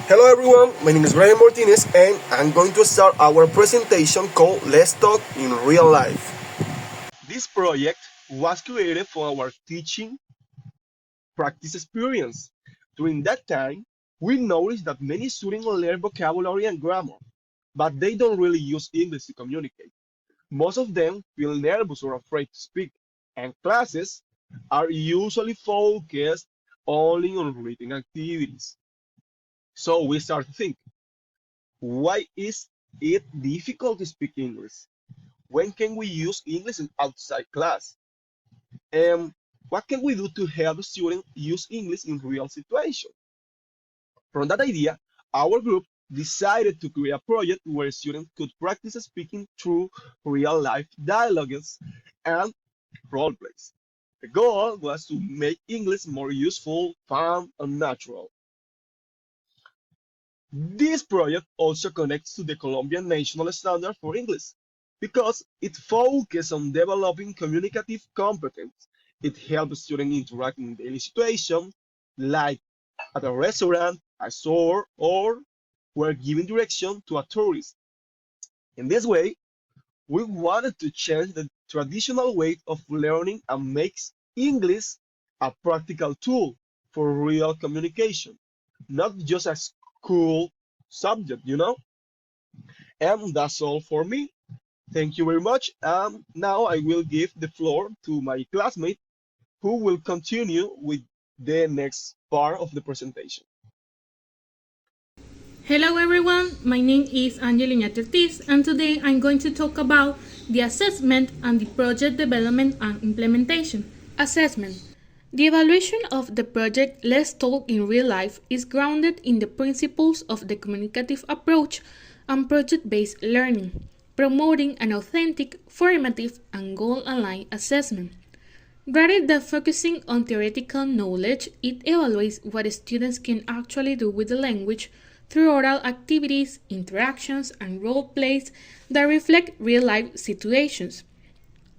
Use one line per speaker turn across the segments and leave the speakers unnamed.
Hello everyone, my name is Brian Martinez and I'm going to start our presentation called Let's Talk in Real Life. This project was created for our teaching practice experience. During that time, we noticed that many students learn vocabulary and grammar, but they don't really use English to communicate. Most of them feel nervous or afraid to speak, and classes are usually focused only on reading activities. So we start to think, why is it difficult to speak English? When can we use English in outside class? And what can we do to help students use English in real situations? From that idea, our group decided to create a project where students could practice speaking through real life dialogues and role plays. The goal was to make English more useful, fun, and natural. This project also connects to the Colombian National Standard for English because it focuses on developing communicative competence. It helps students interact in daily situations like at a restaurant, a store, or where giving direction to a tourist. In this way, we wanted to change the traditional way of learning and make English a practical tool for real communication, not just a school subject. And that's all for me. Thank you very much. Now I will give the floor to my classmate who will continue with the next part of the presentation.
Hello everyone, my name is Angelina Ortiz and today I'm going to talk about the assessment and the project development and implementation. Assessment. The evaluation of the project Let's Talk in Real Life is grounded in the principles of the communicative approach and project-based learning, promoting an authentic, formative, and goal-aligned assessment. Rather than focusing on theoretical knowledge, it evaluates what students can actually do with the language through oral activities, interactions, and role plays that reflect real life situations.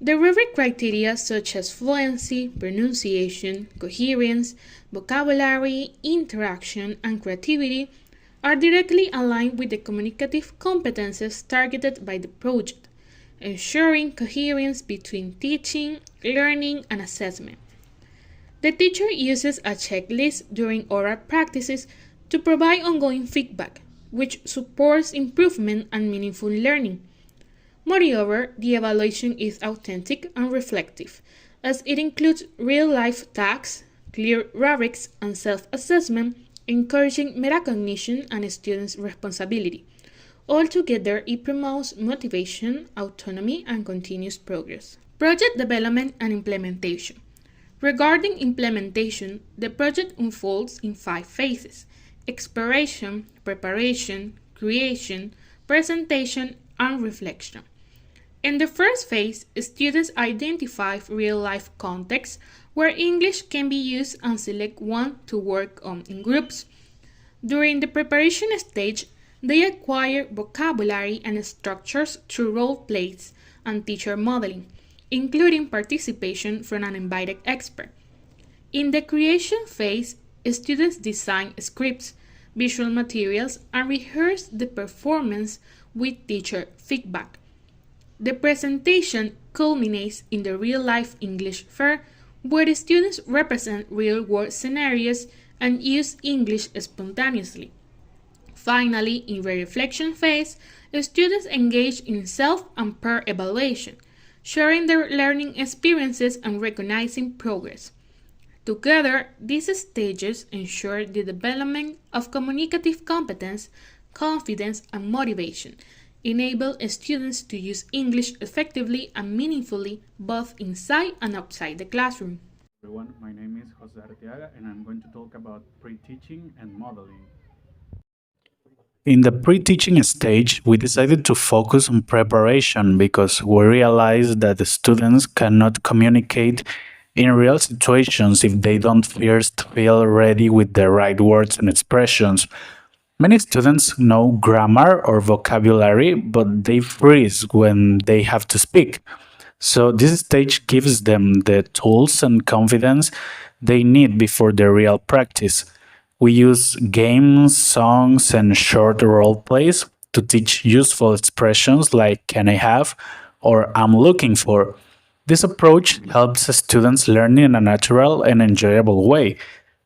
The rubric criteria such as fluency, pronunciation, coherence, vocabulary, interaction, and creativity are directly aligned with the communicative competences targeted by the project, ensuring coherence between teaching, learning, and assessment. The teacher uses a checklist during oral practices to provide ongoing feedback, which supports improvement and meaningful learning. Moreover, the evaluation is authentic and reflective, as it includes real-life tasks, clear rubrics, and self-assessment, encouraging metacognition and students' responsibility. Altogether, it promotes motivation, autonomy, and continuous progress. Project development and implementation. Regarding implementation, the project unfolds in 5 phases: exploration, preparation, creation, presentation, and reflection. In the first phase, students identify real-life contexts where English can be used and select one to work on in groups. During the preparation stage, they acquire vocabulary and structures through role plays and teacher modeling, including participation from an invited expert. In the creation phase, students design scripts, visual materials, and rehearse the performance with teacher feedback. The presentation culminates in the real-life English fair, where the students represent real-world scenarios and use English spontaneously. Finally, in the reflection phase, students engage in self and peer evaluation, sharing their learning experiences and recognizing progress. Together, these stages ensure the development of communicative competence, confidence, and motivation, enable students to use English effectively and meaningfully both inside and outside the classroom.
Everyone, my name is Jose Arteaga and I'm going to talk about pre-teaching and modeling. In the pre-teaching stage, we decided to focus on preparation because we realized that the students cannot communicate in real situations if they don't first feel ready with the right words and expressions. Many students know grammar or vocabulary, but they freeze when they have to speak. So this stage gives them the tools and confidence they need before the real practice. We use games, songs, and short role plays to teach useful expressions like can I have or I'm looking for. This approach helps students learn in a natural and enjoyable way.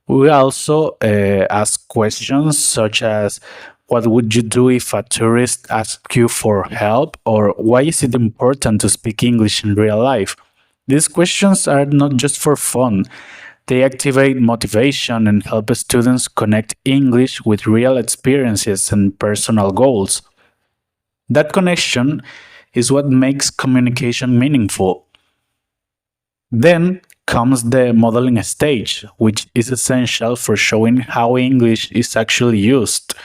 We also ask questions such as what would you do if a tourist asked you for help, or why is it important to speak English in real life? These questions are not just for fun, they activate motivation and help students connect English with real experiences and personal goals. That connection is what makes communication meaningful. Then comes the modeling stage, which is essential for showing how English is actually used.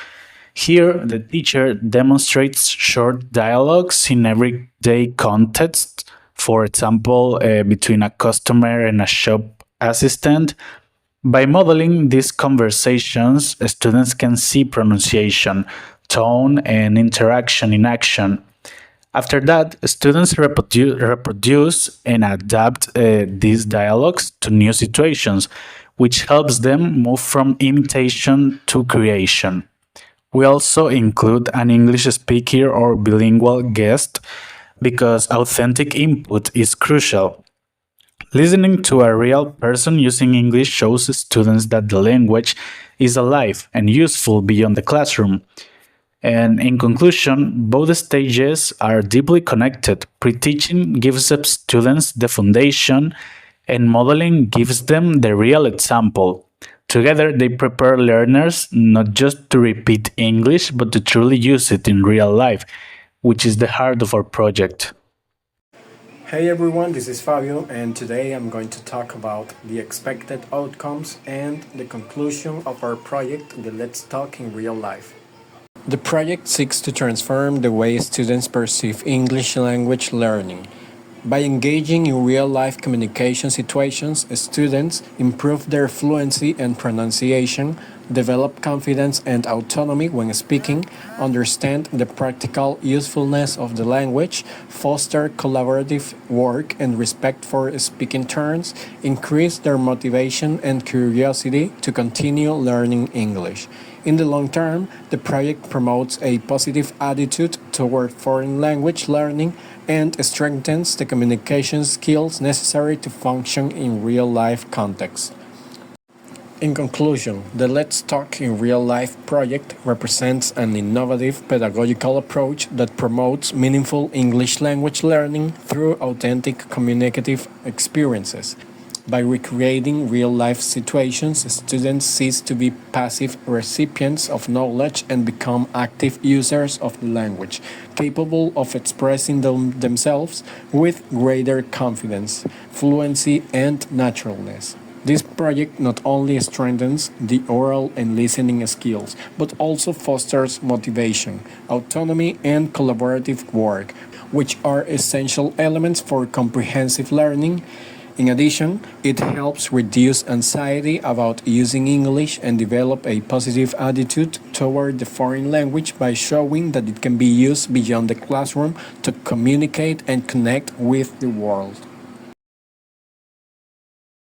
Here, the teacher demonstrates short dialogues in everyday context, for example, between a customer and a shop assistant. By modeling these conversations, students can see pronunciation, tone, and interaction in action. After that, students reproduce and adapt these dialogues to new situations, which helps them move from imitation to creation. We also include an English speaker or bilingual guest because authentic input is crucial. Listening to a real person using English shows students that the language is alive and useful beyond the classroom. And in conclusion, both stages are deeply connected. Pre-teaching gives up students the foundation, and modeling gives them the real example. Together, they prepare learners not just to repeat English, but to truly use it in real life, which is the heart of our project.
Hey everyone, this is Fabio, and today I'm going to talk about the expected outcomes and the conclusion of our project, the Let's Talk in Real Life. The project seeks to transform the way students perceive English language learning. By engaging in real-life communication situations, students improve their fluency and pronunciation, develop confidence and autonomy when speaking, understand the practical usefulness of the language, foster collaborative work and respect for speaking turns, increase their motivation and curiosity to continue learning English. In the long term, the project promotes a positive attitude toward foreign language learning and strengthens the communication skills necessary to function in real-life contexts. In conclusion, the Let's Talk in Real Life project represents an innovative pedagogical approach that promotes meaningful English language learning through authentic communicative experiences. By recreating real-life situations, students cease to be passive recipients of knowledge and become active users of the language, capable of expressing themselves with greater confidence, fluency, and naturalness. This project not only strengthens the oral and listening skills, but also fosters motivation, autonomy, and collaborative work, which are essential elements for comprehensive learning. In addition, it helps reduce anxiety about using English and develop a positive attitude toward the foreign language by showing that it can be used beyond the classroom to communicate and connect with the world.